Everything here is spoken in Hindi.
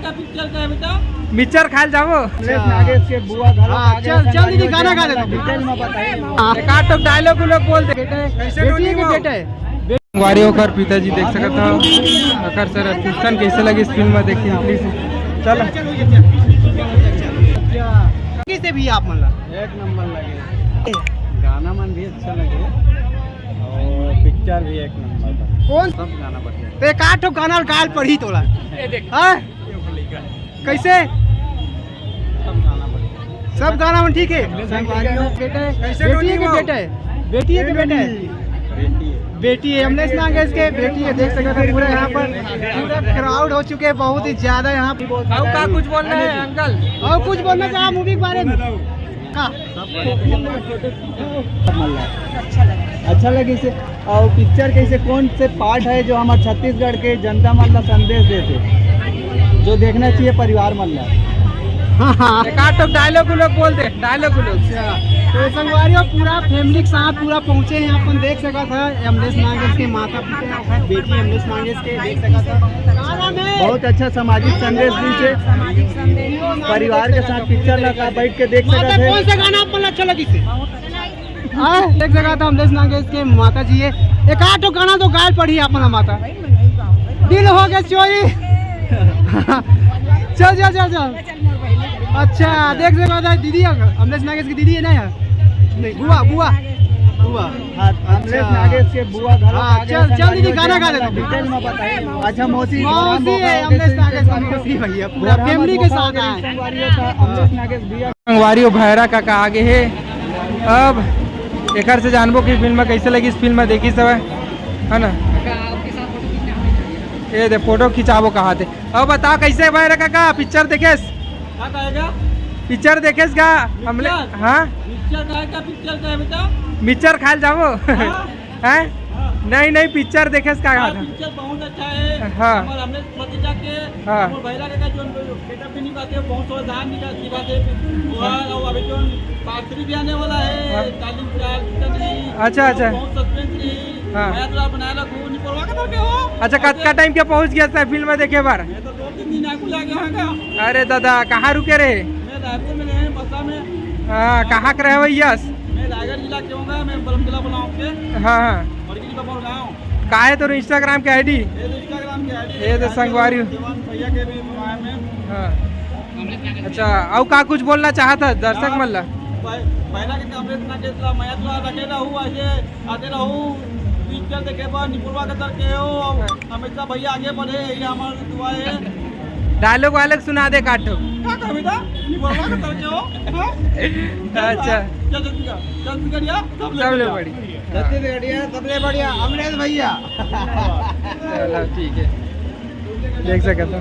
का पिक्चर का है बेटा? मिक्सर खाल जाओ। नागेश के बुआ घर चल चल दीदी गाना गा दे। डिटेल में बताइए। एक आध तो डायलॉग लोग बोल दे। बेटी के बेटा है। वारी होकर पिताजी देख सकता हो। अकर सर क्वेश्चन कैसे लगे इस फिल्म में देखिए प्लीज। चलो कैसे भी आप मतलब एक नंबर लगे, गाना मन भी अच्छा लगे और पिक्चर भी एक नंबर था। कौन सब गाना बढ़िया। तो एक आठ गाना गाल पढ़ी तोला हाँ? कैसे सब गाना बढ़िया। सब गाना में ठीक है। बेटी है बेटा है बेटी है अमलेश नागेश के बेटी है। देख सकते हैं पूरा यहाँ पर पूरा क्राउड हो चुके हैं बहुत ही ज्यादा यहाँ पे। का कुछ बोलना है अंकल और कुछ बोलना चाहे मूवी के बारे में का? अच्छा लगे इसे। और पिक्चर कैसे कौन से पार्ट है जो हमारे छत्तीसगढ़ के जनता मतलब संदेश देते जो देखना चाहिए परिवार मतलब। एक आध तो डायलॉग लोग बोल दे। डायलॉग लोग तो संगवारियों पूरा फैमिली के साथ पूरा पहुंचे हैं। अपन देख सका था अमलेश नागेश के माता पिता बेटी अमलेश नागेश के देख सका था। बहुत अच्छा सामाजिक संदेश दी से परिवार के साथ पिक्चर लगा बैठ के देख सका थे। कौन सा गाना आपको अच्छा लगी से देख सका था अमलेश नागेश के माता जी है। एक आध तो गाना तो गायल पड़ी अपना माता दिल हो गया चोरी। चल चल चल चल अच्छा देख सका था दीदी अमलेश नागेश की दीदी है ना यार नहीं बुआ बुआ बुआ अमलेश नागेश के बुआ घर चल चल दीदी गाना गा दे। डिटेल में बताइए। अच्छा मौसी है अमलेश नागेश की मौसी भैया पूरा फैमिली के साथ आए। अमलेश नागेश भैया संगवारियों भैरा काका आगे है। अब एक से जानबो की फिल्म कैसे लगी इस फिल्म में देखी सब है ना। ये दे फोटो खिंचाबो कहा थे। अब बताओ कैसे भैरा काका पिक्चर देखे पिक्चर देखेस का हमले हाँ पिक्चर का है बेटा? मिक्सर खाल जाओ हैं? नहीं नहीं पिक्चर देखेस का था। पिक्चर बहुत अच्छा है। हाँ। हमारे हमने भतीजा के हाँ। भैया का जो बेटा भी नहीं पाते बहुत थोड़ा ध्यान नहीं पाते और अभी जो पार्टी भी आने वाला है तालीम अच्छा अच्छा बहुत सस्पेंस रही। हाँ। मैं तो बनाया खूब नहीं परवाह कर के हो। अच्छा कत का टाइम के पहुंच गया था फिल्म में देखे बार? मैं तो 2-3 दिन आगू लगे होगा। अरे दादा कहाँ रुके रहे? मैं रायपुर में रहे बसा में। हाँ कहाँ के रहे भैया? मैं रायगढ़ जिला के होगा। मैं बलम जिला बनाऊँ के हाँ हाँ और किसी का बोल रहा हूँ। का है तो इंस्टाग्राम के आईडी? इंस्टाग्राम के आईडी ये तो संगवारी भैया के भी मोबाइल में। हाँ अच्छा और का कुछ बोलना चाहता दर्शक मल्ला? पहला के कमरे ना के मैं तो अकेला हूँ ऐसे आते रहूँ पिक्चर देखे पर निपुरवा के तरके हो हमेशा भैया आगे बढ़े यही हमारी दुआ है। डायलॉग वायलॉग सुना दे काटो। क्या कविता निपुरवा के तरके हो? अच्छा चल करिया सबले बढ़िया सबले बढ़िया अमलेश भैया। चलो ठीक है देख सकते हो।